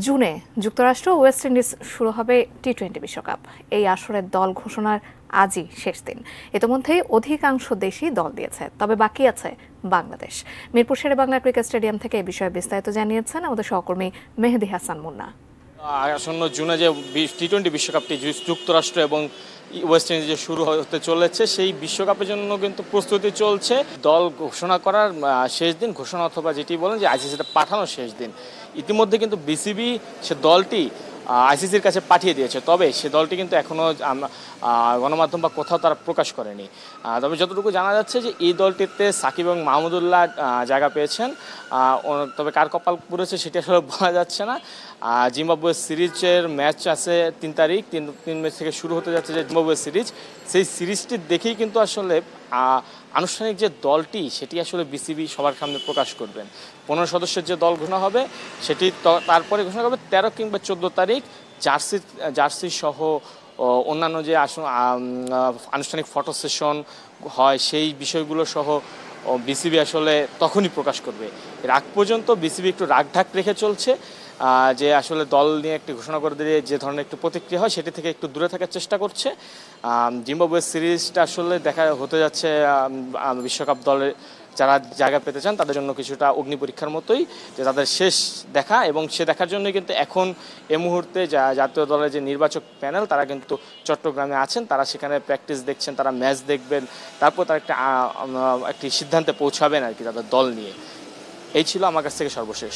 জুনে যুক্তরাষ্ট্র West Indies শুরু হবে টি-20 বিশ্বকাপ। এই আসরের দল ঘোষণার আজই শেষ দিন। ইতিমধ্যেই অধিকাংশ দেশই দল দিয়েছে, তবে বাকি আছে বাংলাদেশ। মিরপুর শেরেবাংলা ক্রিকেট স্টেডিয়াম থেকে এই বিষয়ে বিস্তারিত জানিয়েছেন আমাদের সহকর্মী মেহেদী হাসান মুন্না। আসন্ন জুনে যে টি-20 বিশ্বকাপটি যুক্তরাষ্ট্র এবং ওয়েস্ট ইন্ডিজে শুরু হতে চলেছে, সেই বিশ্বকাপের জন্য কিন্তু প্রস্তুতি চলছে। দল ঘোষণা করার শেষ দিন ঘোষণা, অথবা যেটি বলেন যে আইসিসিতে পাঠানোর শেষ দিন। ইতিমধ্যে কিন্তু বিসিবি সে দলটি আইসিসির কাছে পাঠিয়ে দিয়েছে, তবে সে দলটি কিন্তু এখনও গণমাধ্যম বা কোথাও তারা প্রকাশ করেনি। তবে যতটুকু জানা যাচ্ছে যে এই দলটিতে সাকিব এবং মাহমুদুল্লাহ জায়গা পেয়েছেন, তবে কার কপাল পুড়েছে সেটি আসলে বলা যাচ্ছে না। জিম্বাবুয়ে সিরিজের ম্যাচ আছে 3 তারিখ, 3 ম্যাচ থেকে শুরু হতে যাচ্ছে যে জিম্বাবুয়ে সিরিজ। সেই সিরিজটি দেখেই কিন্তু আসলে আনুষ্ঠানিক যে দলটি সেটি আসলে বিসিবি সবার সামনে প্রকাশ করবেন। 15 সদস্যের যে দল ঘোষণা হবে সেটি তারপরে ঘোষণা করবে 13 কিংবা 14 তারিখ। জার্সি সহ অন্যান্য যে আনুষ্ঠানিক ফটো সেশন হয় সেই বিষয়গুলো সহ বিসিবি আসলে তখনই প্রকাশ করবে। এর আগ পর্যন্ত বিসিবি একটু রাগঢাক রেখে চলছে, যে আসলে দল নিয়ে একটি ঘোষণা করে দিয়ে যে ধরনের একটু প্রতিক্রিয়া হয় সেটি থেকে একটু দূরে থাকার চেষ্টা করছে। জিম্বাবুয়ে সিরিজটা আসলে দেখা হতে যাচ্ছে বিশ্বকাপ দলের যারা জায়গা পেতে চান তাদের জন্য কিছুটা অগ্নি পরীক্ষার মতোই, যে তাদের শেষ দেখা, এবং সে দেখার জন্যই কিন্তু এখন এই মুহূর্তে জাতীয় দলের যে নির্বাচক প্যানেল তারা কিন্তু চট্টগ্রামে আছেন। তারা সেখানে প্র্যাকটিস দেখছেন, তারা ম্যাচ দেখবেন, তারপর তারা একটি সিদ্ধান্তে পৌঁছাবেন আর কি তাদের দল নিয়ে। এই ছিল আমার কাছ থেকে সর্বশেষ।